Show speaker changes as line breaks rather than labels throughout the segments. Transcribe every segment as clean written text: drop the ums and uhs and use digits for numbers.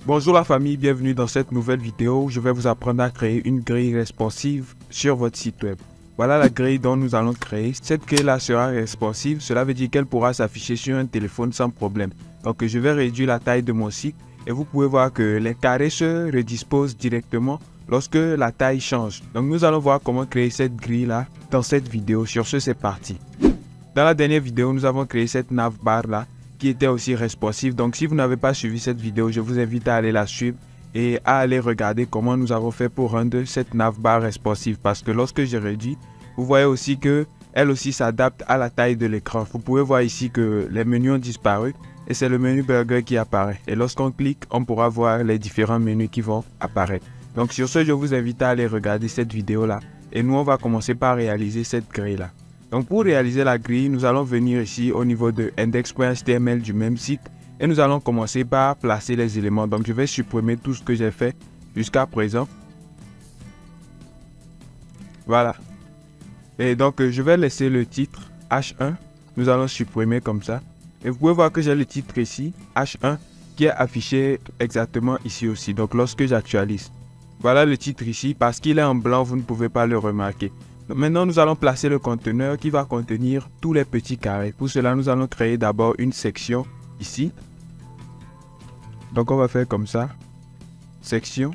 Bonjour la famille, bienvenue dans cette nouvelle vidéo. Je vais vous apprendre à créer une grille responsive sur votre site web. Voilà la grille dont nous allons créer. Cette grille-là sera responsive, cela veut dire qu'elle pourra s'afficher sur un téléphone sans problème. Donc je vais réduire la taille de mon site et vous pouvez voir que les carrés se redisposent directement lorsque la taille change. Donc nous allons voir comment créer cette grille-là dans cette vidéo. Sur ce, c'est parti. Dans la dernière vidéo, nous avons créé cette navbar-là qui était aussi responsive. Donc si vous n'avez pas suivi cette vidéo, je vous invite à aller la suivre et à aller regarder comment nous avons fait pour rendre cette navbar responsive, parce que lorsque j'ai réduit, vous voyez aussi que elle aussi s'adapte à la taille de l'écran. Vous pouvez voir ici que les menus ont disparu et c'est le menu burger qui apparaît, et lorsqu'on clique, on pourra voir les différents menus qui vont apparaître. Donc sur ce, je vous invite à aller regarder cette vidéo là et nous on va commencer par réaliser cette grille là. Donc pour réaliser la grille, nous allons venir ici au niveau de index.html du même site et nous allons commencer par placer les éléments. Donc je vais supprimer tout ce que j'ai fait jusqu'à présent. Voilà. Et donc je vais laisser le titre H1. Nous allons supprimer comme ça. Et vous pouvez voir que j'ai le titre ici, H1, qui est affiché exactement ici aussi. Donc lorsque j'actualise, voilà le titre ici. Parce qu'il est en blanc, vous ne pouvez pas le remarquer. Donc maintenant, nous allons placer le conteneur qui va contenir tous les petits carrés. Pour cela, nous allons créer d'abord une section ici. Donc, on va faire comme ça. Section.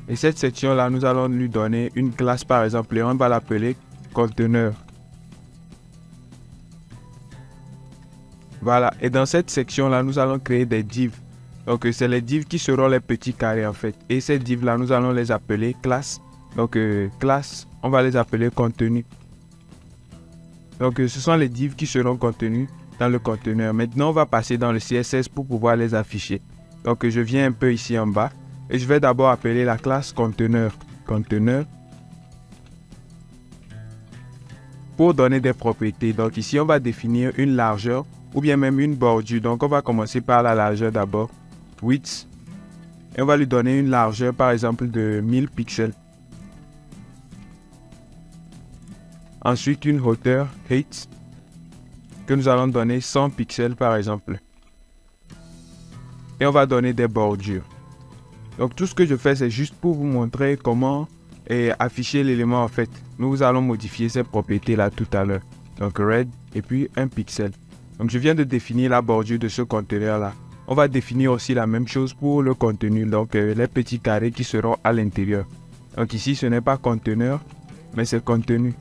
Et cette section-là, nous allons lui donner une classe, par exemple, et on va l'appeler conteneur. Voilà. Et dans cette section-là, nous allons créer des divs. Donc, c'est les divs qui seront les petits carrés, en fait. Et ces divs-là, nous allons les appeler classes. Donc, classe, on va les appeler contenu. Donc, ce sont les divs qui seront contenus dans le conteneur. Maintenant, on va passer dans le CSS pour pouvoir les afficher. Donc, je viens un peu ici en bas et je vais d'abord appeler la classe conteneur. Conteneur. Pour donner des propriétés. Donc, ici, on va définir une largeur ou bien même une bordure. Donc, on va commencer par la largeur d'abord. Width. Et on va lui donner une largeur, par exemple, de 1000 pixels. Ensuite, une hauteur, height, que nous allons donner 100 pixels par exemple. Et on va donner des bordures. Donc tout ce que je fais, c'est juste pour vous montrer comment afficher l'élément en fait. Nous allons modifier ces propriétés là tout à l'heure. Donc red et puis 1 pixel. Donc je viens de définir la bordure de ce conteneur là. On va définir aussi la même chose pour le contenu. Donc les petits carrés qui seront à l'intérieur. Donc ici, ce n'est pas conteneur, mais c'est contenu.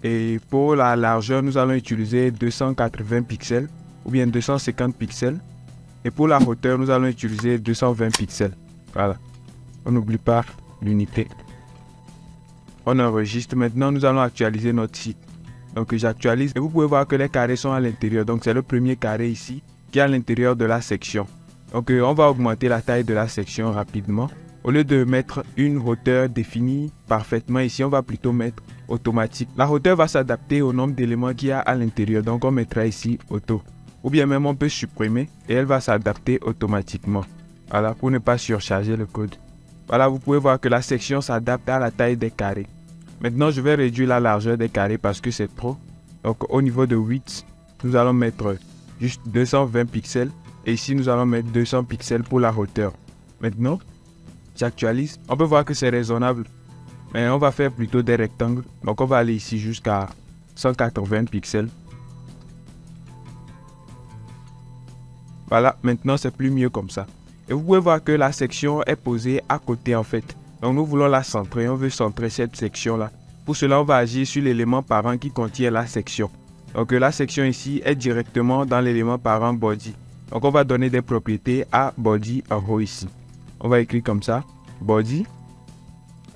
Et pour la largeur, nous allons utiliser 280 pixels ou bien 250 pixels. Et pour la hauteur, nous allons utiliser 220 pixels. Voilà. On n'oublie pas l'unité. On enregistre. Maintenant, nous allons actualiser notre site. Donc, j'actualise. Et vous pouvez voir que les carrés sont à l'intérieur. Donc, c'est le premier carré ici qui est à l'intérieur de la section. Donc, on va augmenter la taille de la section rapidement. Au lieu de mettre une hauteur définie parfaitement, ici, on va plutôt mettre automatique. La hauteur va s'adapter au nombre d'éléments qu'il y a à l'intérieur. Donc, on mettra ici auto. Ou bien même, on peut supprimer et elle va s'adapter automatiquement. Voilà, pour ne pas surcharger le code. Voilà, vous pouvez voir que la section s'adapte à la taille des carrés. Maintenant, je vais réduire la largeur des carrés parce que c'est trop. Donc, au niveau de width, nous allons mettre juste 220 pixels. Et ici, nous allons mettre 200 pixels pour la hauteur. Maintenant, j'actualise. On peut voir que c'est raisonnable. Mais on va faire plutôt des rectangles. Donc on va aller ici jusqu'à 180 pixels. Voilà, maintenant c'est plus mieux comme ça. Et vous pouvez voir que la section est posée à côté en fait. Donc nous voulons la centrer. On veut centrer cette section là. Pour cela, on va agir sur l'élément parent qui contient la section. Donc la section ici est directement dans l'élément parent body. Donc on va donner des propriétés à body en haut ici. On va écrire comme ça, body.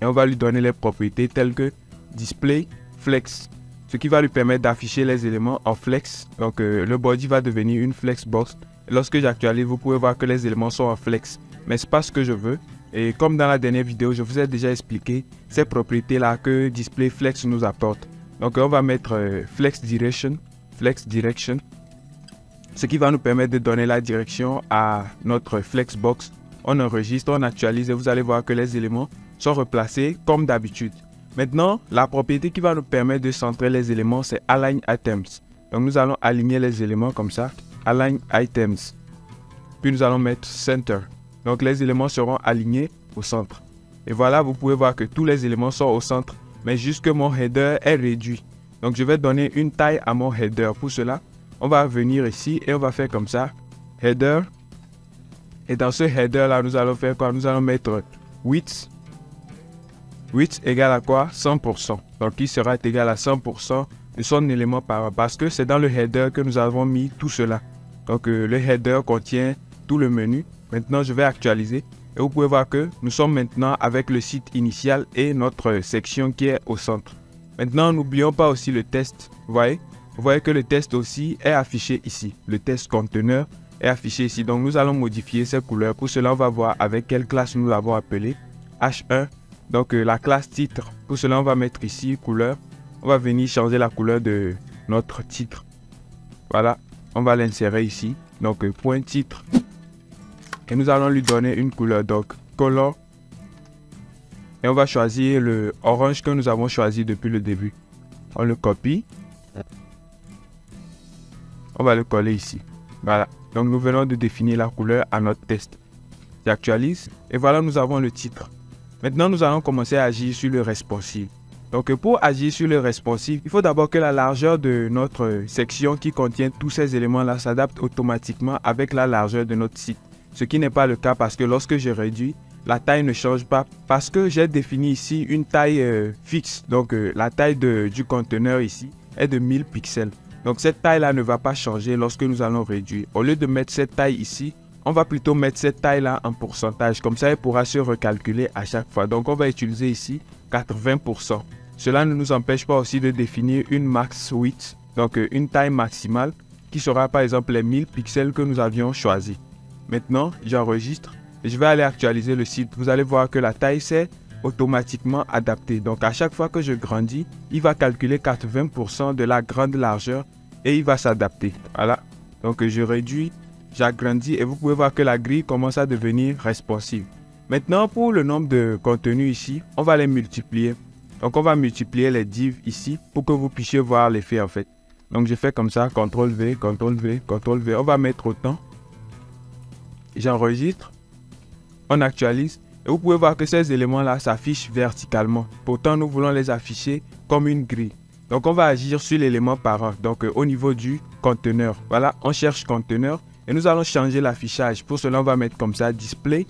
Et on va lui donner les propriétés telles que display flex. Ce qui va lui permettre d'afficher les éléments en flex. Donc le body va devenir une flexbox. Et lorsque j'actualise, vous pouvez voir que les éléments sont en flex. Mais ce n'est pas ce que je veux. Et comme dans la dernière vidéo, je vous ai déjà expliqué ces propriétés là que display flex nous apporte. Donc on va mettre flex direction. Ce qui va nous permettre de donner la direction à notre flexbox. On enregistre, on actualise et vous allez voir que les éléments sont replacés comme d'habitude. Maintenant, la propriété qui va nous permettre de centrer les éléments, c'est Align Items. Donc nous allons aligner les éléments comme ça. Align Items. puis nous allons mettre center. Donc les éléments seront alignés au centre. Et voilà, vous pouvez voir que tous les éléments sont au centre, mais juste que mon header est réduit. Donc je vais donner une taille à mon header. Pour cela, on va venir ici et on va faire comme ça, header. Et dans ce header là, nous allons faire quoi? Nous allons mettre width. Width égale à quoi? 100%. Donc il sera égal à 100% de son élément parent, parce que c'est dans le header que nous avons mis tout cela. Donc le header contient tout le menu. Maintenant je vais actualiser et vous pouvez voir que nous sommes maintenant avec le site initial et notre section qui est au centre. Maintenant n'oublions pas aussi le test. Vous voyez que le test aussi est affiché ici. Le test conteneur est affiché ici. Donc nous allons modifier ces couleurs. Pour cela on va voir avec quelle classe nous l'avons appelé. H1. Donc la classe titre. Pour cela on va mettre ici couleur. On va venir changer la couleur de notre titre. Voilà. On va l'insérer ici. Donc point titre. Et nous allons lui donner une couleur. Donc color. Et on va choisir le orange que nous avons choisi depuis le début. On le copie. On va le coller ici. Voilà. Donc nous venons de définir la couleur à notre test. J'actualise. Et voilà, nous avons le titre. Maintenant, nous allons commencer à agir sur le responsive. Donc pour agir sur le responsive, il faut d'abord que la largeur de notre section qui contient tous ces éléments-là s'adapte automatiquement avec la largeur de notre site. Ce qui n'est pas le cas parce que lorsque je réduis, la taille ne change pas parce que j'ai défini ici une taille fixe. Donc la taille du conteneur ici est de 1000 pixels. Donc cette taille-là ne va pas changer lorsque nous allons réduire. Au lieu de mettre cette taille ici, on va plutôt mettre cette taille-là en pourcentage. Comme ça, elle pourra se recalculer à chaque fois. Donc on va utiliser ici 80%. Cela ne nous empêche pas aussi de définir une max width, donc une taille maximale qui sera par exemple les 1000 pixels que nous avions choisi. Maintenant, j'enregistre et je vais aller actualiser le site. Vous allez voir que la taille s'est automatiquement adaptée. Donc à chaque fois que je grandis, il va calculer 80% de la grande largeur et il va s'adapter. Voilà. Donc je réduis, j'agrandis et vous pouvez voir que la grille commence à devenir responsive. Maintenant, pour le nombre de contenus ici, on va les multiplier. Donc on va multiplier les divs ici pour que vous puissiez voir l'effet en fait. Donc je fais comme ça, CTRL V, CTRL V, CTRL V. On va mettre autant. J'enregistre. On actualise. Et vous pouvez voir que ces éléments-là s'affichent verticalement. Pourtant, nous voulons les afficher comme une grille. Donc on va agir sur l'élément parent. Donc au niveau du conteneur. Voilà, on cherche conteneur. Et nous allons changer l'affichage. Pour cela, on va mettre comme ça, display.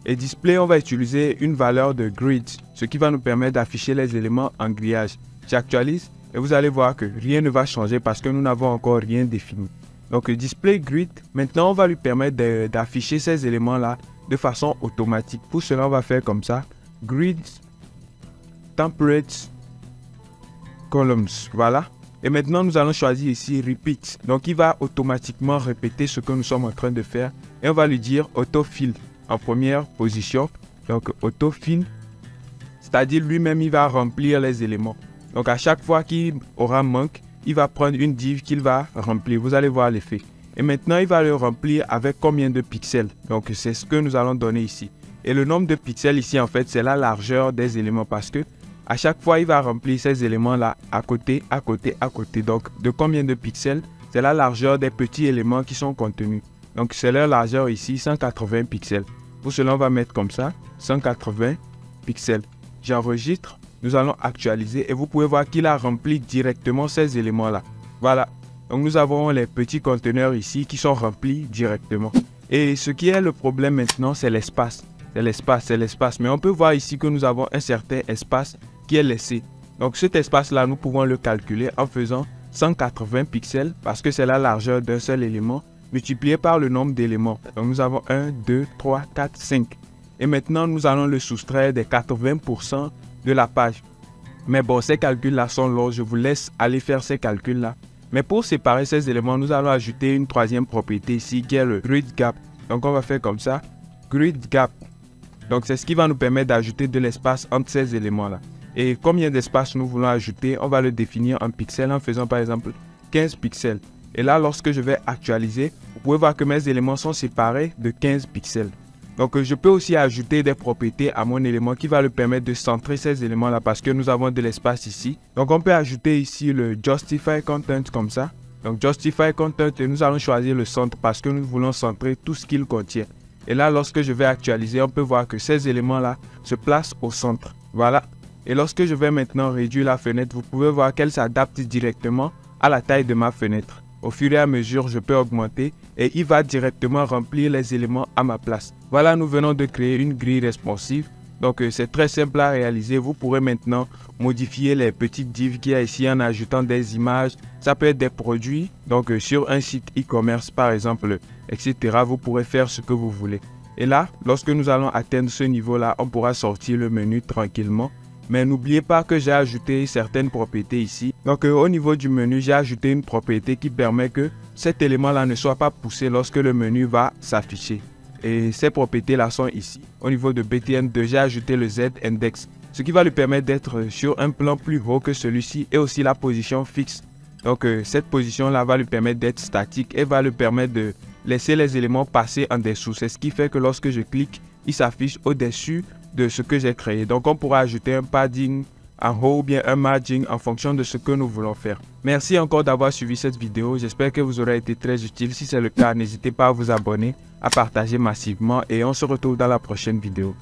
Et display, on va utiliser une valeur de grid, ce qui va nous permettre d'afficher les éléments en grillage. J'actualise et vous allez voir que rien ne va changer parce que nous n'avons encore rien défini. Donc display grid, maintenant on va lui permettre d'afficher ces éléments-là de façon automatique. Pour cela, on va faire comme ça, grid template columns, voilà. Et maintenant, nous allons choisir ici repeat. Donc il va automatiquement répéter ce que nous sommes en train de faire et on va lui dire autofill. En première position, donc autofill, c'est-à-dire lui-même il va remplir les éléments. Donc à chaque fois qu'il aura manque, il va prendre une div qu'il va remplir. Vous allez voir l'effet. Et maintenant il va le remplir avec combien de pixels. Donc c'est ce que nous allons donner ici. Et le nombre de pixels ici en fait c'est la largeur des éléments parce que à chaque fois il va remplir ces éléments là à côté, à côté, à côté. Donc de combien de pixels? C'est la largeur des petits éléments qui sont contenus. Donc c'est leur largeur ici 180 pixels. Pour cela, on va mettre comme ça, 180 pixels. J'enregistre, nous allons actualiser et vous pouvez voir qu'il a rempli directement ces éléments-là. Voilà, donc nous avons les petits conteneurs ici qui sont remplis directement. Et ce qui est le problème maintenant, c'est l'espace. C'est l'espace, c'est l'espace. Mais on peut voir ici que nous avons un certain espace qui est laissé. Donc cet espace-là, nous pouvons le calculer en faisant 180 pixels parce que c'est la largeur d'un seul élément multiplié par le nombre d'éléments. Donc nous avons 1, 2, 3, 4, 5. Et maintenant, nous allons le soustraire des 80% de la page. Mais bon, ces calculs-là sont longs. Je vous laisse aller faire ces calculs-là. Mais pour séparer ces éléments, nous allons ajouter une troisième propriété ici qui est le grid gap. Donc on va faire comme ça, grid gap. Donc c'est ce qui va nous permettre d'ajouter de l'espace entre ces éléments-là. Et combien d'espace nous voulons ajouter, on va le définir en pixels en faisant par exemple 15 pixels. Et là, lorsque je vais actualiser, vous pouvez voir que mes éléments sont séparés de 15 pixels. Donc, je peux aussi ajouter des propriétés à mon élément qui va le permettre de centrer ces éléments-là parce que nous avons de l'espace ici. Donc, on peut ajouter ici le Justify Content comme ça. Donc Justify Content et nous allons choisir le centre parce que nous voulons centrer tout ce qu'il contient. Et là, lorsque je vais actualiser, on peut voir que ces éléments-là se placent au centre. Voilà. Et lorsque je vais maintenant réduire la fenêtre, vous pouvez voir qu'elle s'adapte directement à la taille de ma fenêtre. Au fur et à mesure, je peux augmenter et il va directement remplir les éléments à ma place. Voilà, nous venons de créer une grille responsive. Donc c'est très simple à réaliser. Vous pourrez maintenant modifier les petites divs qu'il y a ici en ajoutant des images. Ça peut être des produits. Donc sur un site e-commerce par exemple, etc. Vous pourrez faire ce que vous voulez. Et là, lorsque nous allons atteindre ce niveau-là, on pourra sortir le menu tranquillement. Mais n'oubliez pas que j'ai ajouté certaines propriétés ici. Donc au niveau du menu, j'ai ajouté une propriété qui permet que cet élément-là ne soit pas poussé lorsque le menu va s'afficher. Et ces propriétés-là sont ici. Au niveau de BTN2, j'ai ajouté le Z-index, ce qui va lui permettre d'être sur un plan plus haut que celui-ci et aussi la position fixe. Donc cette position-là va lui permettre d'être statique et va lui permettre de laisser les éléments passer en dessous. C'est ce qui fait que lorsque je clique, il s'affiche au-dessus de ce que j'ai créé. Donc on pourra ajouter un padding en haut ou bien un margin en fonction de ce que nous voulons faire. Merci encore d'avoir suivi cette vidéo. J'espère que vous aurez été très utile. Si c'est le cas, n'hésitez pas à vous abonner, à partager massivement et on se retrouve dans la prochaine vidéo.